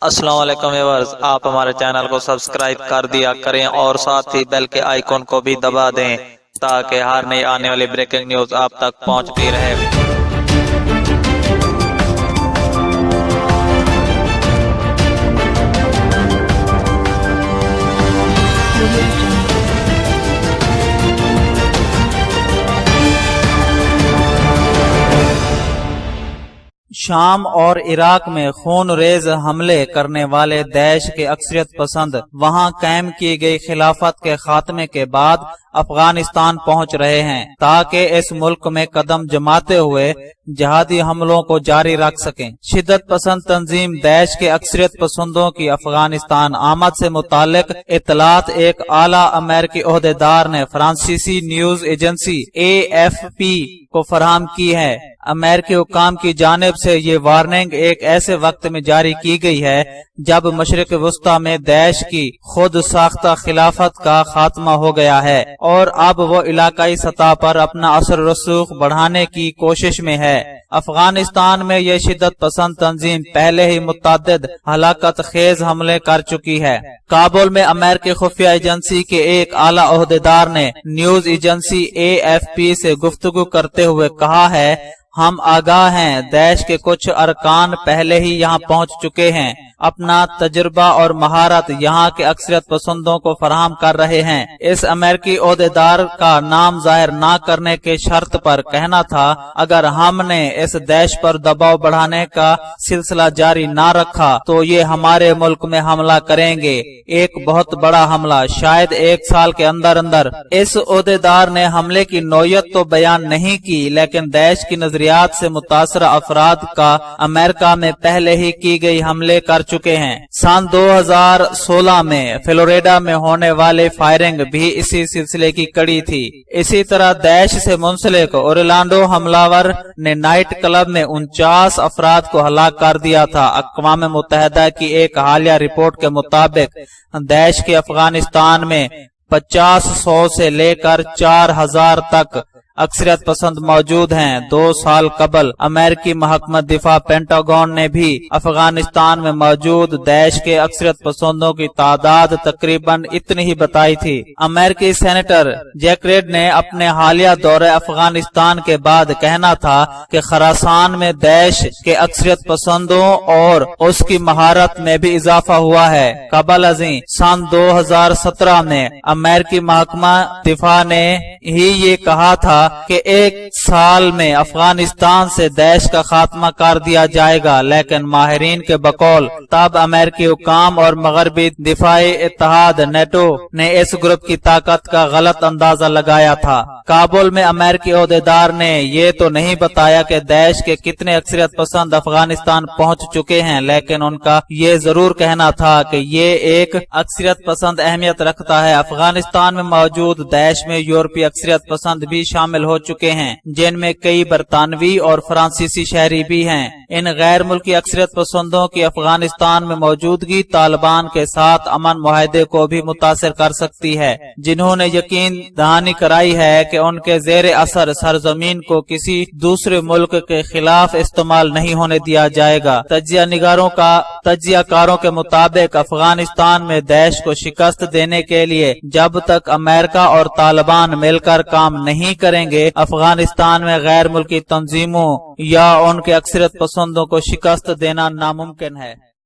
السلام علیکم ویورز، آپ ہمارے چینل کو سبسکرائب کر دیا کریں اور ساتھ ہی بیل کے آئیکن کو بھی دبا دیں تاکہ ہر نئی آنے والی بریکنگ نیوز آپ تک پہنچتی رہے۔ شام اور عراق میں خون ریز حملے کرنے والے داعش کے اکثریت پسند وہاں قائم کی گئی خلافت کے خاتمے کے بعد افغانستان پہنچ رہے ہیں تاکہ اس ملک میں قدم جماتے ہوئے جہادی حملوں کو جاری رکھ سکیں۔ شدت پسند تنظیم داعش کے اکثریت پسندوں کی افغانستان آمد سے متعلق اطلاعات ایک اعلیٰ امریکی عہدیدار نے فرانسیسی نیوز ایجنسی AFP کو فراہم کی ہے۔ امریکی حکام کی جانب سے یہ وارننگ ایک ایسے وقت میں جاری کی گئی ہے جب مشرق وسطی میں داعش کی خود ساختہ خلافت کا خاتمہ ہو گیا ہے اور اب وہ علاقائی سطح پر اپنا اثر رسوخ بڑھانے کی کوشش میں ہے۔ افغانستان میں یہ شدت پسند تنظیم پہلے ہی متعدد ہلاکت خیز حملے کر چکی ہے۔ کابل میں امریکی خفیہ ایجنسی کے ایک اعلیٰ عہدیدار نے نیوز ایجنسی AFP سے گفتگو کرتے ہوئے کہا ہے، ہم آگاہ ہیں داعش کے کچھ ارکان پہلے ہی یہاں پہنچ چکے ہیں، اپنا تجربہ اور مہارت یہاں کے اکثریت پسندوں کو فراہم کر رہے ہیں۔ اس امریکی عہدیدار کا نام ظاہر نہ کرنے کے شرط پر کہنا تھا، اگر ہم نے اس داعش پر دباؤ بڑھانے کا سلسلہ جاری نہ رکھا تو یہ ہمارے ملک میں حملہ کریں گے، ایک بہت بڑا حملہ، شاید ایک سال کے اندر اندر۔ اس عہدیدار نے حملے کی نوعیت تو بیان نہیں کی، لیکن داعش کی نظریات سے متاثرہ افراد کا امریکہ میں پہلے ہی کی گئی حملے کر چکے ہیں۔ سن 2016 میں فلوریڈا میں ہونے والے فائرنگ بھی اسی سلسلے کی کڑی تھی۔ اسی طرح داعش سے منسلک اورلانڈو حملہ نے نائٹ کلب میں 49 افراد کو ہلاک کر دیا تھا۔ اقوام متحدہ کی ایک حالیہ رپورٹ کے مطابق داعش کے افغانستان میں 500 سے لے کر 4000 تک اکثریت پسند موجود ہیں۔ 2 سال قبل امریکی محکمہ دفاع پینٹاگون نے بھی افغانستان میں موجود داعش کے اکثریت پسندوں کی تعداد تقریباً اتنی ہی بتائی تھی۔ امریکی سینیٹر جیک ریڈ نے اپنے حالیہ دورے افغانستان کے بعد کہنا تھا کہ خراسان میں داعش کے اکثریت پسندوں اور اس کی مہارت میں بھی اضافہ ہوا ہے۔ قبل ازیں سن 2017 میں امریکی محکمہ دفاع نے ہی یہ کہا تھا کہ 1 سال میں افغانستان سے داعش کا خاتمہ کر دیا جائے گا، لیکن ماہرین کے بقول تب امریکی حکام اور مغربی دفاعی اتحاد نیٹو نے اس گروپ کی طاقت کا غلط اندازہ لگایا تھا۔ کابل میں امریکی عہدیدار نے یہ تو نہیں بتایا کہ داعش کے کتنے اکثریت پسند افغانستان پہنچ چکے ہیں، لیکن ان کا یہ ضرور کہنا تھا کہ یہ ایک اکثریت پسند اہمیت رکھتا ہے۔ افغانستان میں موجود داعش میں یورپی اکثریت پسند بھی شامل ہو چکے ہیں، جن میں کئی برطانوی اور فرانسیسی شہری بھی ہیں۔ ان غیر ملکی اکثریت پسندوں کی افغانستان میں موجودگی طالبان کے ساتھ امن معاہدے کو بھی متاثر کر سکتی ہے، جنہوں نے یقین دہانی کرائی ہے کہ ان کے زیر اثر سرزمین کو کسی دوسرے ملک کے خلاف استعمال نہیں ہونے دیا جائے گا۔ تجزیہ کاروں کے مطابق افغانستان میں داعش کو شکست دینے کے لیے جب تک امریکہ اور طالبان مل کر کام نہیں کریں گے، افغانستان میں غیر ملکی تنظیموں یا ان کے اکثریت پسندوں کو شکست دینا ناممکن ہے۔